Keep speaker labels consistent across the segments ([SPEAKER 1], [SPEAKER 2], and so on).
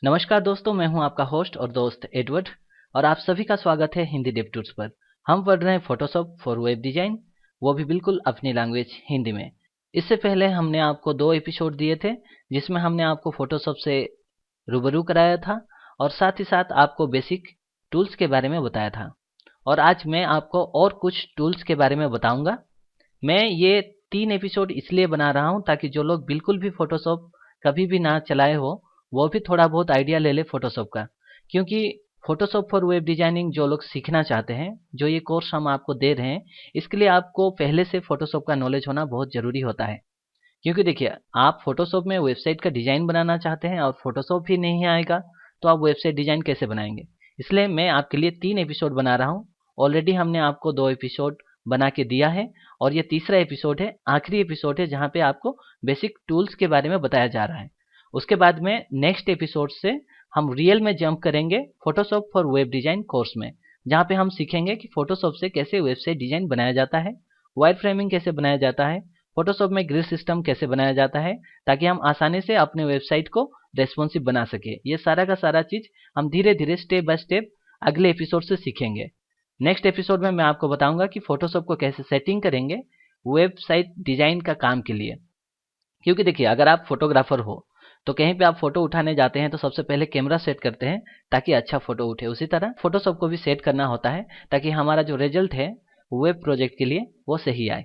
[SPEAKER 1] नमस्कार दोस्तों, मैं हूं आपका होस्ट और दोस्त एडवर्ड और आप सभी का स्वागत है हिंदी डेव टूल्स पर। हम पढ़ रहे हैं फोटोशॉप फॉर वेब डिजाइन, वो भी बिल्कुल अपनी लैंग्वेज हिंदी में। इससे पहले हमने आपको 2 एपिसोड दिए थे जिसमें हमने आपको फोटोशॉप से रूबरू कराया था और साथ ही साथ आपको बेसिक टूल्स के बारे में बताया था। और आज मैं आपको और कुछ टूल्स के बारे में बताऊंगा। मैं ये 3 एपिसोड इसलिए बना रहा हूँ ताकि जो लोग बिल्कुल भी फोटोशॉप कभी भी ना चलाए हो वो भी थोड़ा बहुत आइडिया ले ले फोटोशॉप का। क्योंकि फोटोशॉप फॉर वेब डिजाइनिंग जो लोग सीखना चाहते हैं, जो ये कोर्स हम आपको दे रहे हैं, इसके लिए आपको पहले से फोटोशॉप का नॉलेज होना बहुत ज़रूरी होता है। क्योंकि देखिए, आप फोटोशॉप में वेबसाइट का डिज़ाइन बनाना चाहते हैं और फोटोशॉप ही नहीं आएगा तो आप वेबसाइट डिज़ाइन कैसे बनाएंगे। इसलिए मैं आपके लिए 3 एपिसोड बना रहा हूँ। ऑलरेडी हमने आपको 2 एपिसोड बना के दिया है और ये तीसरा एपिसोड है, आखिरी एपिसोड है जहाँ पे आपको बेसिक टूल्स के बारे में बताया जा रहा है। उसके बाद में नेक्स्ट एपिसोड से हम रियल में जंप करेंगे Photoshop for web design course में, जहाँ पे हम सीखेंगे कि फोटोशॉप से कैसे वेबसाइट डिजाइन बनाया जाता है, वायर फ्रेमिंग कैसे बनाया जाता है, फोटोशॉप में ग्रिड सिस्टम कैसे बनाया जाता है, ताकि हम आसानी से अपने वेबसाइट को रेस्पॉन्सिव बना सके। ये सारा का सारा चीज हम धीरे धीरे स्टेप बाय स्टेप अगले एपिसोड से सीखेंगे। नेक्स्ट एपिसोड में मैं आपको बताऊंगा कि फोटोशॉप को कैसे सेटिंग करेंगे वेबसाइट डिजाइन का काम के लिए। क्योंकि देखिए, अगर आप फोटोग्राफर हो तो कहीं पे आप फोटो उठाने जाते हैं तो सबसे पहले कैमरा सेट करते हैं ताकि अच्छा फोटो उठे। उसी तरह फोटोशॉप को भी सेट करना होता है ताकि हमारा जो रिजल्ट है वेब प्रोजेक्ट के लिए वो सही आए।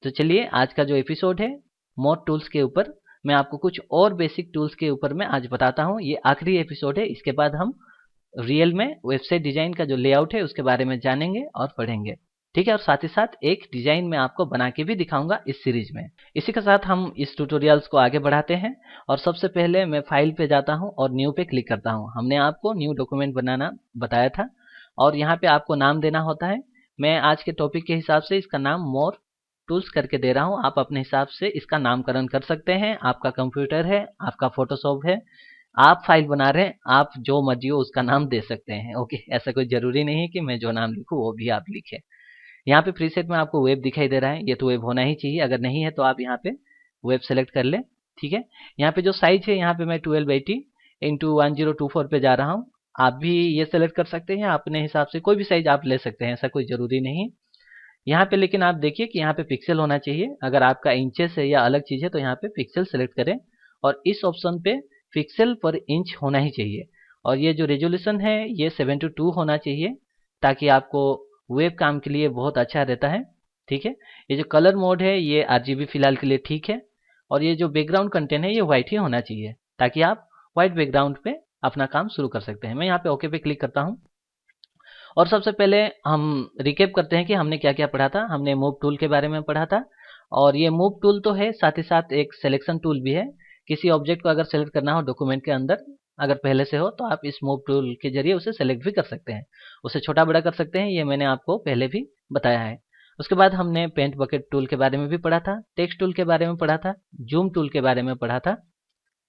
[SPEAKER 1] तो चलिए, आज का जो एपिसोड है मोर टूल्स के ऊपर, मैं आपको कुछ और बेसिक टूल्स के ऊपर मैं आज बताता हूँ। ये आखिरी एपिसोड है, इसके बाद हम रियल में वेबसाइट डिजाइन का जो लेआउट है उसके बारे में जानेंगे और पढ़ेंगे। ठीक है, और साथ ही साथ एक डिजाइन मैं आपको बना के भी दिखाऊंगा इस सीरीज में। इसी के साथ हम इस ट्यूटोरियल्स को आगे बढ़ाते हैं और सबसे पहले मैं फाइल पे जाता हूं और न्यू पे क्लिक करता हूं। हमने आपको न्यू डॉक्यूमेंट बनाना बताया था और यहाँ पे आपको नाम देना होता है। मैं आज के टॉपिक के हिसाब से इसका नाम मोर टूल्स करके दे रहा हूँ। आप अपने हिसाब से इसका नामकरण कर सकते हैं। आपका कंप्यूटर है, आपका फोटोशॉप है, आप फाइल बना रहे हैं, आप जो मर्जी हो उसका नाम दे सकते हैं। ओके, ऐसा कोई जरूरी नहीं है कि मैं जो नाम लिखूं वो भी आप लिखें। यहाँ पे प्रीसेट में आपको वेब दिखाई दे रहा है, ये तो वेब होना ही चाहिए। अगर नहीं है तो आप यहाँ पे वेब सेलेक्ट कर ले। ठीक है, यहाँ पे जो साइज है, यहाँ पे मैं 1280 इंटू 1024 पे जा रहा हूँ। आप भी ये सेलेक्ट कर सकते हैं अपने हिसाब से, कोई भी साइज आप ले सकते हैं, ऐसा कोई जरूरी नहीं। यहाँ पे लेकिन आप देखिए कि यहाँ पे पिक्सल होना चाहिए। अगर आपका इंचेस है या अलग चीज है तो यहाँ पे पिक्सल सेलेक्ट करें और इस ऑप्शन पे पिक्सल पर इंच होना ही चाहिए। और ये जो रेजोल्यूशन है ये 7:2 होना चाहिए ताकि आपको वेब काम के लिए बहुत अच्छा रहता है। ठीक है, ये जो कलर मोड है ये RGB फिलहाल के लिए ठीक है। और ये जो बैकग्राउंड कंटेंट है ये व्हाइट ही होना चाहिए ताकि आप व्हाइट बैकग्राउंड पे अपना काम शुरू कर सकते हैं। मैं यहाँ पे ओके पे क्लिक करता हूँ और सबसे पहले हम रिकेप करते हैं कि हमने क्या क्या पढ़ा था। हमने मूव टूल के बारे में पढ़ा था और ये मूव टूल तो है, साथ ही साथ एक सिलेक्शन टूल भी है। किसी ऑब्जेक्ट को अगर सेलेक्ट करना हो डॉक्यूमेंट के अंदर, अगर पहले से हो, तो आप इस मूव टूल के जरिए उसे सेलेक्ट भी कर सकते हैं, उसे छोटा बड़ा कर सकते हैं। ये मैंने आपको पहले भी बताया है। उसके बाद हमने पेंट बकेट टूल के बारे में भी पढ़ा था, टेक्स्ट टूल के बारे में पढ़ा था, जूम टूल के बारे में पढ़ा था।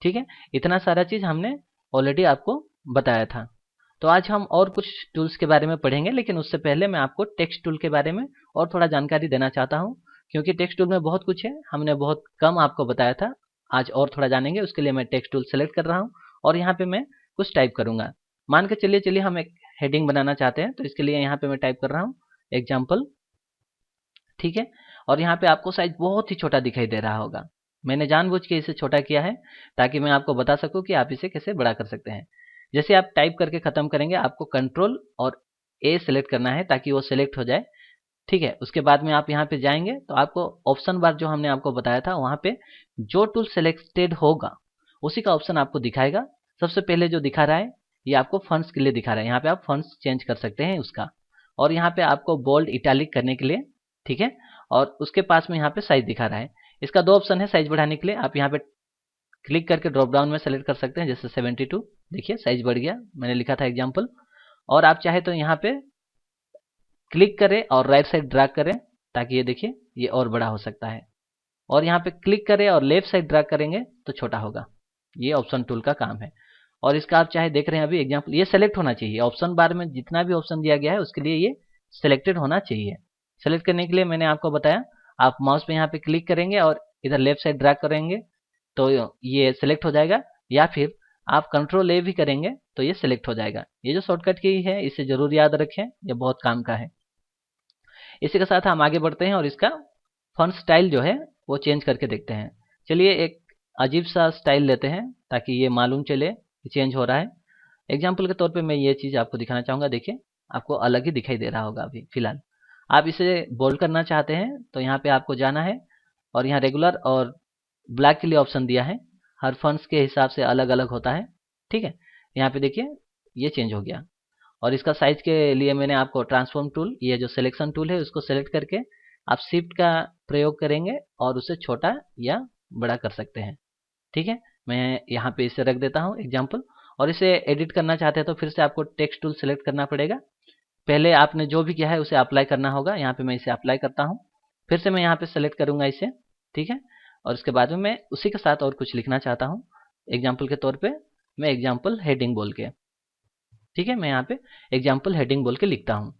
[SPEAKER 1] ठीक है, इतना सारा चीज हमने ऑलरेडी आपको बताया था। तो आज हम और कुछ टूल्स के बारे में पढ़ेंगे, लेकिन उससे पहले मैं आपको टेक्स्ट टूल के बारे में और थोड़ा जानकारी देना चाहता हूँ। क्योंकि टेक्स्ट टूल में बहुत कुछ है, हमने बहुत कम आपको बताया था। आज और थोड़ा जानेंगे, उसके लिए मैं टेक्स्ट टूल सेलेक्ट कर रहा हूँ और यहाँ पे मैं कुछ टाइप करूंगा। मान के चलिए हम एक हेडिंग बनाना चाहते हैं, तो इसके लिए यहाँ पे मैं टाइप कर रहा हूँ एग्जाम्पल। ठीक है, और यहाँ पे आपको साइज बहुत ही छोटा दिखाई दे रहा होगा। मैंने जानबूझ के इसे छोटा किया है ताकि मैं आपको बता सकूं कि आप इसे कैसे बड़ा कर सकते हैं। जैसे आप टाइप करके खत्म करेंगे, आपको कंट्रोल और ए सेलेक्ट करना है ताकि वो सेलेक्ट हो जाए। ठीक है, उसके बाद में आप यहाँ पे जाएंगे तो आपको ऑप्शन बार जो हमने आपको बताया था वहाँ पे जो टूल सेलेक्टेड होगा उसी का ऑप्शन आपको दिखाएगा। सबसे पहले जो दिखा रहा है ये आपको फॉन्ट्स के लिए दिखा रहा है, यहाँ पे आप फॉन्ट्स चेंज कर सकते हैं उसका। और यहाँ पे आपको बोल्ड इटैलिक करने के लिए, ठीक है, और उसके पास में यहाँ पे साइज दिखा रहा है। इसका 2 ऑप्शन है साइज बढ़ाने के लिए, आप यहाँ पे क्लिक करके ड्रॉप डाउन में सेलेक्ट कर सकते हैं। जैसे 72, देखिए साइज बढ़ गया, मैंने लिखा था एग्जाम्पल। और आप चाहे तो यहाँ पे क्लिक करें और राइट साइड ड्रैग करें ताकि ये देखिए ये और बड़ा हो सकता है। और यहाँ पे क्लिक करें और लेफ्ट साइड ड्रैग करेंगे तो छोटा होगा। ये ऑप्शन टूल का काम है। और इसका आप चाहे देख रहे हैं अभी एग्जाम्पल, ये सेलेक्ट होना चाहिए। ऑप्शन बार में जितना भी ऑप्शन दिया गया है उसके लिए ये सिलेक्टेड होना चाहिए। सेलेक्ट करने के लिए मैंने आपको बताया, आप माउस पे यहाँ पे क्लिक करेंगे और इधर लेफ्ट साइड ड्रैग करेंगे तो ये सिलेक्ट हो जाएगा। या फिर आप कंट्रोल ए भी करेंगे तो ये सिलेक्ट हो जाएगा। ये जो शॉर्टकट की है इसे जरूर याद रखें, ये बहुत काम का है। इसी के साथ हम आगे बढ़ते हैं और इसका फॉन्ट स्टाइल जो है वो चेंज करके देखते हैं। चलिए एक अजीब सा स्टाइल लेते हैं ताकि ये मालूम चले कि चेंज हो रहा है। एग्जाम्पल के तौर पे मैं ये चीज़ आपको दिखाना चाहूँगा। देखिए आपको अलग ही दिखाई दे रहा होगा अभी फिलहाल। आप इसे बोल्ड करना चाहते हैं तो यहाँ पे आपको जाना है और यहाँ रेगुलर और ब्लैक के लिए ऑप्शन दिया है। हर फॉन्ट्स के हिसाब से अलग अलग होता है, ठीक है। यहाँ पे देखिए ये चेंज हो गया। और इसका साइज के लिए मैंने आपको ट्रांसफॉर्म टूल, ये जो सिलेक्शन टूल है उसको सेलेक्ट करके आप शिफ्ट का प्रयोग करेंगे और उसे छोटा या बड़ा कर सकते हैं, ठीक है। मैं यहाँ पे इसे रख देता हूँ एग्जाम्पल। और इसे एडिट करना चाहते हैं तो फिर से आपको टेक्स्ट टूल सेलेक्ट करना पड़ेगा। पहले आपने जो भी किया है उसे अप्लाई करना होगा। यहाँ पे मैं इसे अप्लाई करता हूँ, फिर से मैं यहाँ पे सेलेक्ट करूँगा इसे, ठीक है। और उसके बाद में मैं उसी के साथ और कुछ लिखना चाहता हूँ। एग्जाम्पल के तौर पे मैं एग्जाम्पल हेडिंग बोल के, ठीक है, मैं यहाँ पे एग्जाम्पल हेडिंग बोल के लिखता हूँ।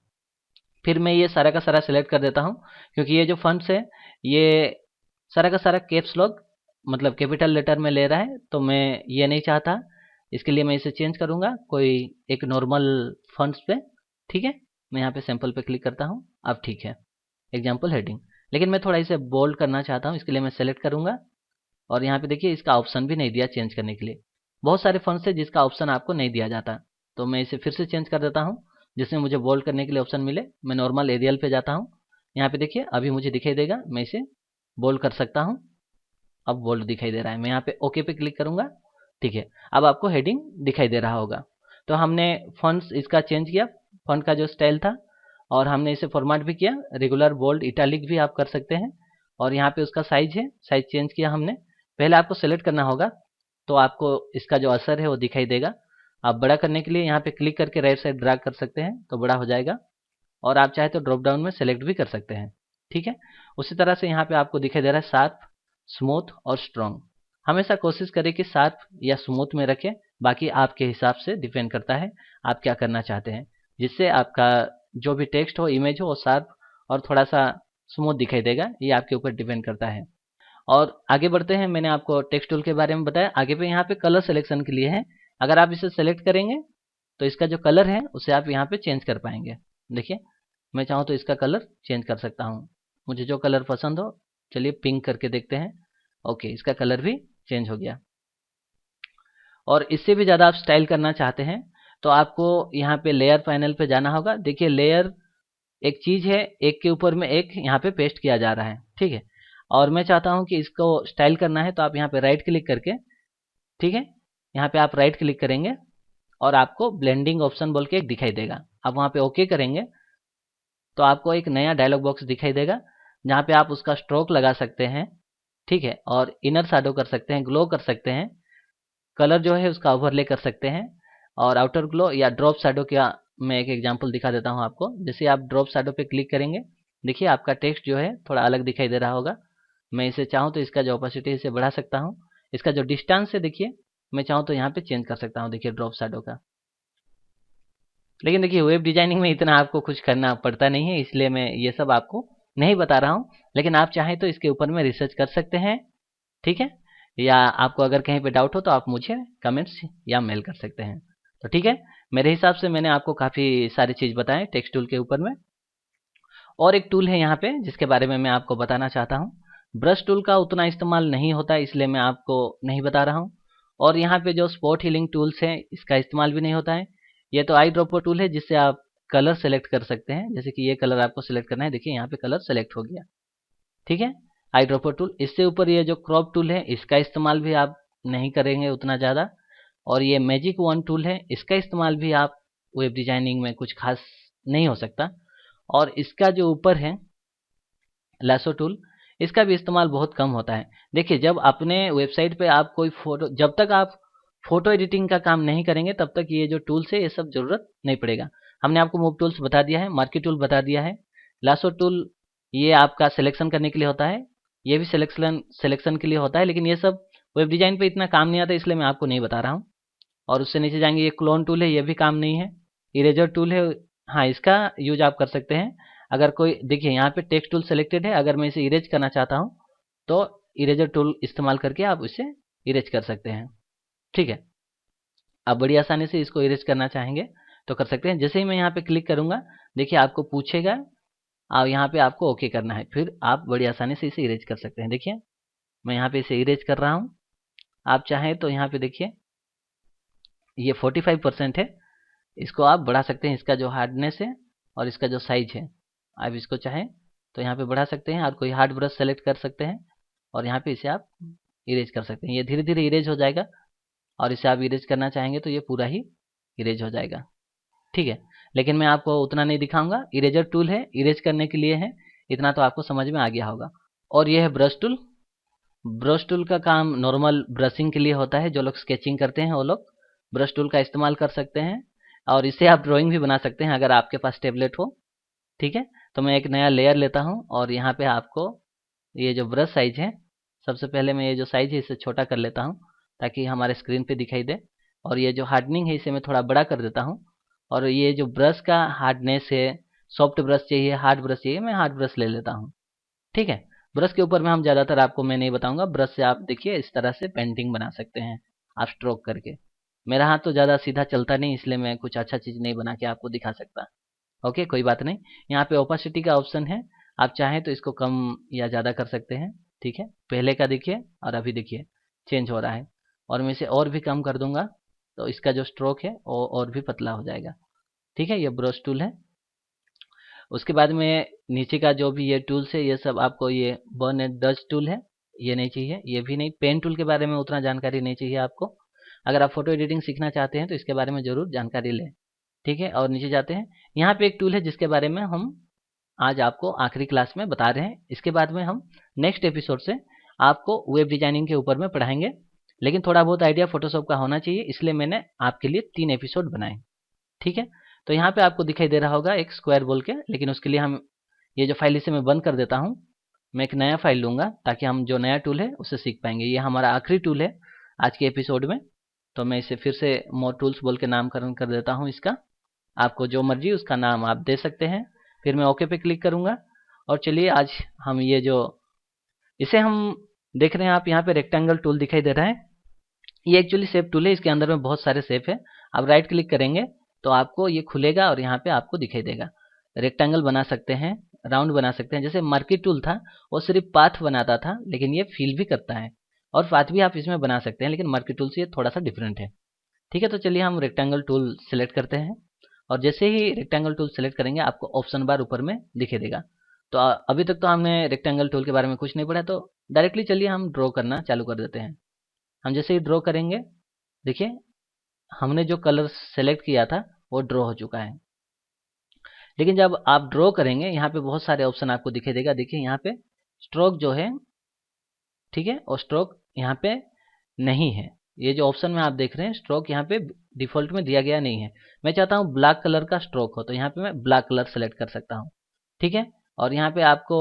[SPEAKER 1] फिर मैं ये सारा का सारा सेलेक्ट कर देता हूँ क्योंकि ये जो फॉन्ट्स है ये सारा का सारा कैप्स लॉक मतलब कैपिटल लेटर में ले रहा है, तो मैं ये नहीं चाहता। इसके लिए मैं इसे चेंज करूँगा कोई एक नॉर्मल फॉन्ट्स पे, ठीक है। मैं यहाँ पे सैम्पल पे क्लिक करता हूँ, अब ठीक है एग्जाम्पल हेडिंग। लेकिन मैं थोड़ा इसे बोल्ड करना चाहता हूँ, इसके लिए मैं सेलेक्ट करूँगा और यहाँ पे देखिए इसका ऑप्शन भी नहीं दिया चेंज करने के लिए। बहुत सारे फॉन्ट्स है जिसका ऑप्शन आपको नहीं दिया जाता, तो मैं इसे फिर से चेंज कर देता हूँ जिसमें मुझे बोल्ड करने के लिए ऑप्शन मिले। मैं नॉर्मल एरियल पे जाता हूँ, यहाँ पे देखिए अभी मुझे दिखाई देगा, मैं इसे बोल्ड कर सकता हूँ। अब बोल्ड दिखाई दे रहा है, मैं यहाँ पे ओके पे क्लिक करूँगा, ठीक है। अब आपको हेडिंग दिखाई दे रहा होगा। तो हमने फॉन्ट्स इसका चेंज किया, फॉन्ट का जो स्टाइल था, और हमने इसे फॉर्मेट भी किया। रेगुलर, बोल्ड, इटैलिक भी आप कर सकते हैं। और यहाँ पे उसका साइज है, साइज चेंज किया हमने। पहले आपको सेलेक्ट करना होगा तो आपको इसका जो असर है वो दिखाई देगा। आप बड़ा करने के लिए यहाँ पे क्लिक करके राइट साइड ड्रैग कर सकते हैं तो बड़ा हो जाएगा, और आप चाहे तो ड्रॉप डाउन में सेलेक्ट भी कर सकते हैं, ठीक है। उसी तरह से यहाँ पे आपको दिखाई दे रहा है शार्प, स्मूथ और स्ट्रॉन्ग। हमेशा कोशिश करें कि शार्प या स्मूथ में रखें, बाकी आपके हिसाब से डिपेंड करता है आप क्या करना चाहते हैं, जिससे आपका जो भी टेक्स्ट हो, इमेज हो, वो शार्प और थोड़ा सा स्मूथ दिखाई देगा। ये आपके ऊपर डिपेंड करता है। और आगे बढ़ते हैं, मैंने आपको टेक्स्ट टूल के बारे में बताया। आगे पे यहाँ पे कलर सिलेक्शन के लिए है। अगर आप इसे सेलेक्ट करेंगे तो इसका जो कलर है उसे आप यहाँ पे चेंज कर पाएंगे। देखिए मैं चाहूँ तो इसका कलर चेंज कर सकता हूँ, मुझे जो कलर पसंद हो। चलिए पिंक करके देखते हैं। ओके, इसका कलर भी चेंज हो गया। और इससे भी ज़्यादा आप स्टाइल करना चाहते हैं तो आपको यहाँ पे लेयर पैनल पे जाना होगा। देखिए लेयर एक चीज़ है, एक के ऊपर में एक यहाँ पे पेस्ट किया जा रहा है, ठीक है। और मैं चाहता हूँ कि इसको स्टाइल करना है तो आप यहाँ पे राइट क्लिक करके, ठीक है, यहाँ पे आप राइट क्लिक करेंगे और आपको ब्लेंडिंग ऑप्शन बोल के एक दिखाई देगा। आप वहाँ पे ओके करेंगे तो आपको एक नया डायलॉग बॉक्स दिखाई देगा जहाँ पे आप उसका स्ट्रोक लगा सकते हैं, ठीक है। और इनर शैडो कर सकते हैं, ग्लो कर सकते हैं, कलर जो है उसका ओवरले कर सकते हैं, और आउटर ग्लो या ड्रॉप शैडो का मैं एक एग्जांपल दिखा देता हूँ आपको। जैसे आप ड्रॉप शैडो पे क्लिक करेंगे, देखिए आपका टेक्स्ट जो है थोड़ा अलग दिखाई दे रहा होगा। मैं इसे चाहूँ तो इसका जो ऑपोसिटी है इसे बढ़ा सकता हूँ। इसका जो डिस्टेंस है देखिए मैं चाहूँ तो यहाँ पे चेंज कर सकता हूँ, देखिए ड्रॉप शैडो का। लेकिन देखिए वेब डिजाइनिंग में इतना आपको कुछ करना पड़ता नहीं है, इसलिए मैं ये सब आपको नहीं बता रहा हूँ। लेकिन आप चाहें तो इसके ऊपर में रिसर्च कर सकते हैं, ठीक है। या आपको अगर कहीं पे डाउट हो तो आप मुझे कमेंट्स या मेल कर सकते हैं। तो ठीक है, मेरे हिसाब से मैंने आपको काफ़ी सारी चीज़ बताएं टेक्स्ट टूल के ऊपर में। और एक टूल है यहाँ पे जिसके बारे में मैं आपको बताना चाहता हूँ। ब्रश टूल का उतना इस्तेमाल नहीं होता है, इसलिए मैं आपको नहीं बता रहा हूँ। और यहाँ पे जो स्पॉट हीलिंग टूल्स हैं इसका इस्तेमाल भी नहीं होता है। ये तो आई ड्रॉपर टूल है जिससे आप कलर सेलेक्ट कर सकते हैं। जैसे कि ये कलर आपको सेलेक्ट करना है, देखिए यहाँ पे कलर सेलेक्ट हो गया, ठीक है। आई ड्रॉपर टूल, इससे ऊपर ये जो क्रॉप टूल है इसका इस्तेमाल भी आप नहीं करेंगे उतना ज़्यादा। और ये मैजिक वन टूल है, इसका इस्तेमाल भी आप वेब डिजाइनिंग में कुछ खास नहीं हो सकता। और इसका जो ऊपर है लैसो टूल, इसका भी इस्तेमाल बहुत कम होता है। देखिए जब अपने वेबसाइट पे आप कोई फोटो, जब तक आप फोटो एडिटिंग का काम नहीं करेंगे तब तक ये जो टूल्स है ये सब जरूरत नहीं पड़ेगा। हमने आपको मूव टूल्स बता दिया है, मार्की टूल बता दिया है, लासो टूल ये आपका सिलेक्शन करने के लिए होता है, ये भी सिलेक्शन सिलेक्शन के लिए होता है। लेकिन ये सब वेब डिजाइन पे इतना काम नहीं आता, इसलिए मैं आपको नहीं बता रहा हूँ। और उससे नीचे जाएंगे, ये क्लोन टूल है, ये भी काम नहीं है। इरेजर टूल है, हाँ इसका यूज आप कर सकते हैं। अगर कोई, देखिए यहाँ पे टेक्स्ट टूल सेलेक्टेड है, अगर मैं इसे इरेज करना चाहता हूँ तो इरेजर टूल इस्तेमाल करके आप इसे इरेज कर सकते हैं, ठीक है। आप बड़ी आसानी से इसको इरेज करना चाहेंगे तो कर सकते हैं। जैसे ही मैं यहाँ पे क्लिक करूँगा, देखिए आपको पूछेगा और यहाँ पे आपको ओके करना है, फिर आप बड़ी आसानी से इसे इरेज कर सकते हैं। देखिए मैं यहाँ पे इसे इरेज कर रहा हूँ। आप चाहें तो यहाँ पे देखिए ये 45% है, इसको आप बढ़ा सकते हैं, इसका जो हार्डनेस है और इसका जो साइज है। आप इसको चाहें तो यहाँ पे बढ़ा सकते हैं और कोई हार्ड ब्रश सेलेक्ट कर सकते हैं और यहाँ पे इसे आप इरेज कर सकते हैं। ये धीरे धीरे इरेज हो जाएगा और इसे आप इरेज करना चाहेंगे तो ये पूरा ही इरेज हो जाएगा। ठीक है, लेकिन मैं आपको उतना नहीं दिखाऊंगा। इरेजर टूल है, इरेज करने के लिए है, इतना तो आपको समझ में आ गया होगा। और ये है ब्रश टूल। ब्रश टूल का काम नॉर्मल ब्रशिंग के लिए होता है। जो लोग स्केचिंग करते हैं वो लोग ब्रश टूल का इस्तेमाल कर सकते हैं और इससे आप ड्राइंग भी बना सकते हैं अगर आपके पास टेबलेट हो। ठीक है, तो मैं एक नया लेयर लेता हूँ और यहाँ पे आपको ये जो ब्रश साइज है, सबसे पहले मैं ये जो साइज है इसे छोटा कर लेता हूँ ताकि हमारे स्क्रीन पे दिखाई दे। और ये जो हार्डनिंग है इसे मैं थोड़ा बड़ा कर देता हूँ। और ये जो ब्रश का हार्डनेस है, सॉफ्ट ब्रश चाहिए, हार्ड ब्रश चाहिए, मैं हार्ड ब्रश ले लेता हूँ। ठीक है, ब्रश के ऊपर में हम ज़्यादातर आपको मैं नहीं बताऊंगा। ब्रश से आप देखिए इस तरह से पेंटिंग बना सकते हैं आप स्ट्रोक करके। मेरा हाथ तो ज़्यादा सीधा चलता नहीं, इसलिए मैं कुछ अच्छा चीज़ नहीं बना के आपको दिखा सकता। ओके, कोई बात नहीं। यहाँ पे ओपासिटी का ऑप्शन है, आप चाहें तो इसको कम या ज़्यादा कर सकते हैं। ठीक है, पहले का देखिए और अभी देखिए चेंज हो रहा है। और मैं इसे और भी कम कर दूंगा तो इसका जो स्ट्रोक है वो और भी पतला हो जाएगा। ठीक है, ये ब्रश टूल है। उसके बाद में नीचे का जो भी ये टूल्स है ये सब आपको, ये बर्न एंड डस्ट टूल है, ये नहीं चाहिए, ये भी नहीं। पेन टूल के बारे में उतना जानकारी नहीं चाहिए आपको। अगर आप फोटो एडिटिंग सीखना चाहते हैं तो इसके बारे में ज़रूर जानकारी लें। ठीक है, और नीचे जाते हैं। यहाँ पे एक टूल है जिसके बारे में हम आज आपको आखिरी क्लास में बता रहे हैं। इसके बाद में हम नेक्स्ट एपिसोड से आपको वेब डिजाइनिंग के ऊपर में पढ़ाएंगे, लेकिन थोड़ा बहुत आइडिया फोटोशॉप का होना चाहिए, इसलिए मैंने आपके लिए 3 एपिसोड बनाए। ठीक है, तो यहाँ पे आपको दिखाई दे रहा होगा एक स्क्वायर बोल के, लेकिन उसके लिए हम ये जो फाइल इसे मैं बंद कर देता हूँ। मैं एक नया फाइल लूँगा ताकि हम जो नया टूल है उससे सीख पाएंगे। ये हमारा आखिरी टूल है आज के एपिसोड में, तो मैं इसे फिर से मोर टूल्स बोल के नामकरण कर देता हूँ इसका। आपको जो मर्जी उसका नाम आप दे सकते हैं। फिर मैं ओके पे क्लिक करूँगा। और चलिए आज हम ये जो इसे हम देख रहे हैं, आप यहाँ पे रेक्टेंगल टूल दिखाई दे रहा है, ये एक्चुअली शेप टूल है। इसके अंदर में बहुत सारे शेप है। आप राइट क्लिक करेंगे तो आपको ये खुलेगा और यहाँ पे आपको दिखाई देगा। रेक्टेंगल बना सकते हैं, राउंड बना सकते हैं। जैसे मार्केट टूल था वो सिर्फ पाथ बनाता था, लेकिन ये फिल भी करता है और पाथ भी आप इसमें बना सकते हैं, लेकिन मार्केट टूल से ये थोड़ा सा डिफरेंट है। ठीक है, तो चलिए हम रेक्टेंगल टूल सेलेक्ट करते हैं और जैसे ही रेक्टेंगल टूल सेलेक्ट करेंगे आपको ऑप्शन बार ऊपर में दिखाई देगा। तो अभी तक तो हमने रेक्टेंगल टूल के बारे में कुछ नहीं पढ़ा, तो डायरेक्टली चलिए हम ड्रॉ करना चालू कर देते हैं। हम जैसे ही ड्रॉ करेंगे, देखिए हमने जो कलर सेलेक्ट किया था वो ड्रॉ हो चुका है। लेकिन जब आप ड्रॉ करेंगे यहाँ पे बहुत सारे ऑप्शन आपको दिखाई देगा। देखिए यहाँ पे स्ट्रोक जो है, ठीक है, और स्ट्रोक यहाँ पे नहीं है। ये जो ऑप्शन में आप देख रहे हैं स्ट्रोक यहाँ पे डिफॉल्ट में दिया गया नहीं है। मैं चाहता हूँ ब्लैक कलर का स्ट्रोक हो, तो यहाँ पे मैं ब्लैक कलर सेलेक्ट कर सकता हूँ। ठीक है, और यहाँ पे आपको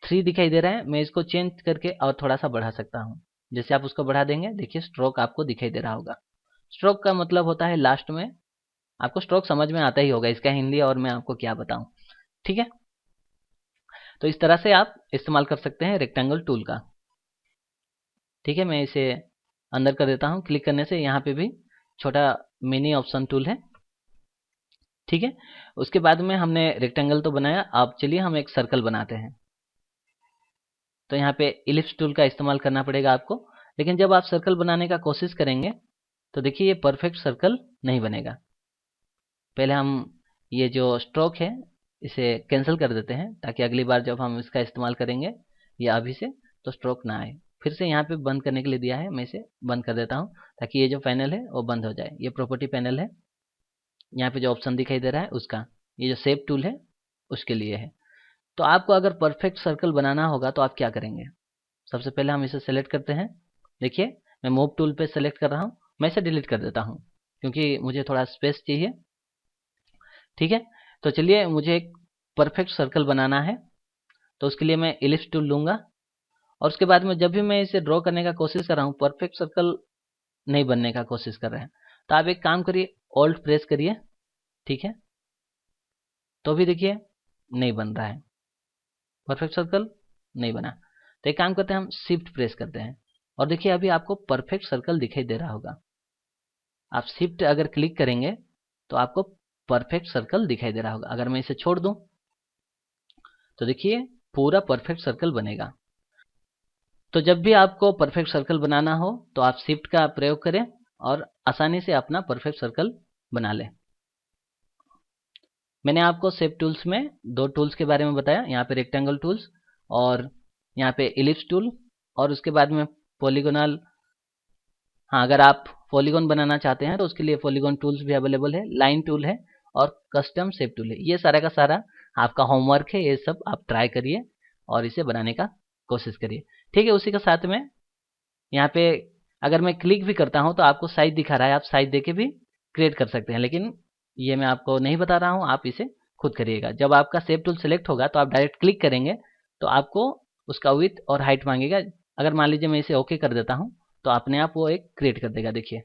[SPEAKER 1] 3 दिखाई दे रहा है, मैं इसको चेंज करके और थोड़ा सा बढ़ा सकता हूँ। जैसे आप उसको बढ़ा देंगे देखिए स्ट्रोक आपको दिखाई दे रहा होगा। स्ट्रोक का मतलब होता है लास्ट में, आपको स्ट्रोक समझ में आता ही होगा इसका हिंदी, और मैं आपको क्या बताऊं। ठीक है, तो इस तरह से आप इस्तेमाल कर सकते हैं रेक्टेंगल टूल का। ठीक है, मैं इसे अंदर कर देता हूं। क्लिक करने से यहाँ पे भी छोटा मिनी ऑप्शन टूल है। ठीक है, उसके बाद में हमने रेक्टेंगल तो बनाया, अब चलिए हम एक सर्कल बनाते हैं। तो यहाँ पे इलिप्स टूल का इस्तेमाल करना पड़ेगा आपको। लेकिन जब आप सर्कल बनाने का कोशिश करेंगे तो देखिए ये परफेक्ट सर्कल नहीं बनेगा। पहले हम ये जो स्ट्रोक है इसे कैंसिल कर देते हैं ताकि अगली बार जब हम इसका इस्तेमाल करेंगे या अभी से तो स्ट्रोक ना आए। फिर से यहाँ पे बंद करने के लिए दिया है, मैं इसे बंद कर देता हूँ ताकि ये जो पैनल है वो बंद हो जाए। ये प्रॉपर्टी पैनल है, यहाँ पे जो ऑप्शन दिखाई दे रहा है उसका, ये जो शेप टूल है उसके लिए है। तो आपको अगर परफेक्ट सर्कल बनाना होगा तो आप क्या करेंगे, सबसे पहले हम इसे सेलेक्ट करते हैं। देखिए मैं मूव टूल पे सेलेक्ट कर रहा हूँ, मैं इसे डिलीट कर देता हूँ क्योंकि मुझे थोड़ा स्पेस चाहिए। ठीक है, तो चलिए मुझे एक परफेक्ट सर्कल बनाना है, तो उसके लिए मैं इलिप्स टूल लूँगा। और उसके बाद में जब भी मैं इसे ड्रॉ करने का कोशिश कर रहा हूँ परफेक्ट सर्कल नहीं बनने का कोशिश कर रहे हैं, तो आप एक काम करिए ऑल्ट प्रेस करिए। ठीक है, तो भी देखिए नहीं बन रहा है, परफेक्ट सर्कल नहीं बना। तो एक काम करते हैं हम शिफ्ट प्रेस करते हैं और देखिए अभी आपको परफेक्ट सर्कल दिखाई दे रहा होगा। आप शिफ्ट अगर क्लिक करेंगे तो आपको परफेक्ट सर्कल दिखाई दे रहा होगा। अगर मैं इसे छोड़ दूं तो देखिए पूरा परफेक्ट सर्कल बनेगा। तो जब भी आपको परफेक्ट सर्कल बनाना हो तो आप शिफ्ट का प्रयोग करें और आसानी से अपना परफेक्ट सर्कल बना लें। मैंने आपको शेप टूल्स में दो टूल्स के बारे में बताया, यहाँ पे रेक्टेंगल टूल्स और यहाँ पे इलिप्स टूल, और उसके बाद में पॉलीगोनल। हाँ, अगर आप पॉलीगॉन बनाना चाहते हैं तो उसके लिए पॉलीगॉन टूल्स भी अवेलेबल है, लाइन टूल है और कस्टम शेप टूल है। ये सारा का सारा आपका होमवर्क है, ये सब आप ट्राई करिए और इसे बनाने का कोशिश करिए। ठीक है, उसी के साथ में यहाँ पे अगर मैं क्लिक भी करता हूँ तो आपको साइज दिखा रहा है, आप साइज देके भी क्रिएट कर सकते हैं, लेकिन ये मैं आपको नहीं बता रहा हूँ, आप इसे खुद करिएगा। जब आपका शेप टूल सेलेक्ट होगा तो आप डायरेक्ट क्लिक करेंगे तो आपको उसका विड्थ और हाइट मांगेगा। अगर मान लीजिए मैं इसे ओके कर देता हूँ तो अपने आप वो एक क्रिएट कर देगा। देखिए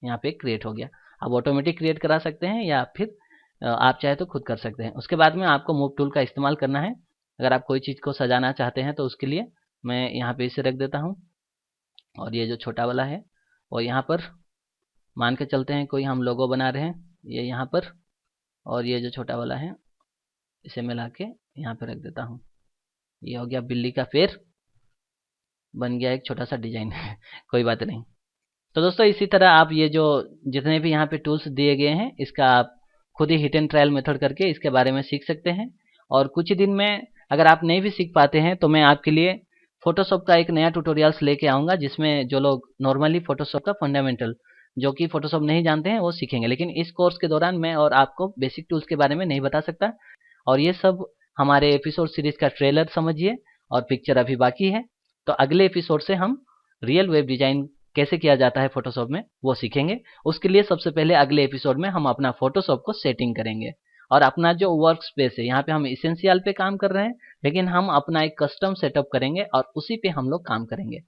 [SPEAKER 1] यहाँ पे क्रिएट हो गया। आप ऑटोमेटिक क्रिएट करा सकते हैं या फिर आप चाहे तो खुद कर सकते हैं। उसके बाद में आपको मूव टूल का इस्तेमाल करना है। अगर आप कोई चीज़ को सजाना चाहते हैं तो उसके लिए मैं यहाँ पे इसे रख देता हूँ और ये जो छोटा वाला है और यहाँ पर मान के चलते हैं कोई हम लोगो बना रहे हैं, ये यहाँ पर, और ये जो छोटा वाला है इसे मिला के यहाँ पे रख देता हूँ। ये हो गया बिल्ली का पैर, बन गया एक छोटा सा डिजाइन कोई बात नहीं। तो दोस्तों इसी तरह आप ये जो जितने भी यहाँ पे टूल्स दिए गए हैं इसका आप खुद ही हिट एंड ट्रायल मेथड करके इसके बारे में सीख सकते हैं। और कुछ ही दिन में अगर आप नहीं भी सीख पाते हैं तो मैं आपके लिए फोटोशॉप का एक नया ट्यूटोरियल्स लेके आऊँगा, जिसमें जो लोग नॉर्मली फोटोशॉप का फंडामेंटल जो कि फोटोशॉप नहीं जानते हैं वो सीखेंगे। लेकिन इस कोर्स के दौरान मैं और आपको बेसिक टूल्स के बारे में नहीं बता सकता। और ये सब हमारे एपिसोड सीरीज का ट्रेलर समझिए और पिक्चर अभी बाकी है। तो अगले एपिसोड से हम रियल वेब डिजाइन कैसे किया जाता है फोटोशॉप में वो सीखेंगे। उसके लिए सबसे पहले अगले एपिसोड में हम अपना फोटोशॉप को सेटिंग करेंगे और अपना जो वर्क स्पेस है, यहाँ पे हम इसेंशियल पे काम कर रहे हैं लेकिन हम अपना एक कस्टम सेटअप करेंगे और उसी पे हम लोग काम करेंगे।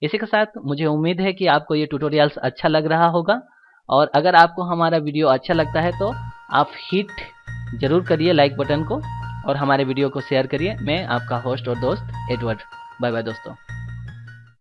[SPEAKER 1] इसी के साथ मुझे उम्मीद है कि आपको ये ट्यूटोरियल्स अच्छा लग रहा होगा, और अगर आपको हमारा वीडियो अच्छा लगता है तो आप हिट जरूर करिए लाइक बटन को और हमारे वीडियो को शेयर करिए। मैं आपका होस्ट और दोस्त एडवर्ड। बाय बाय दोस्तों।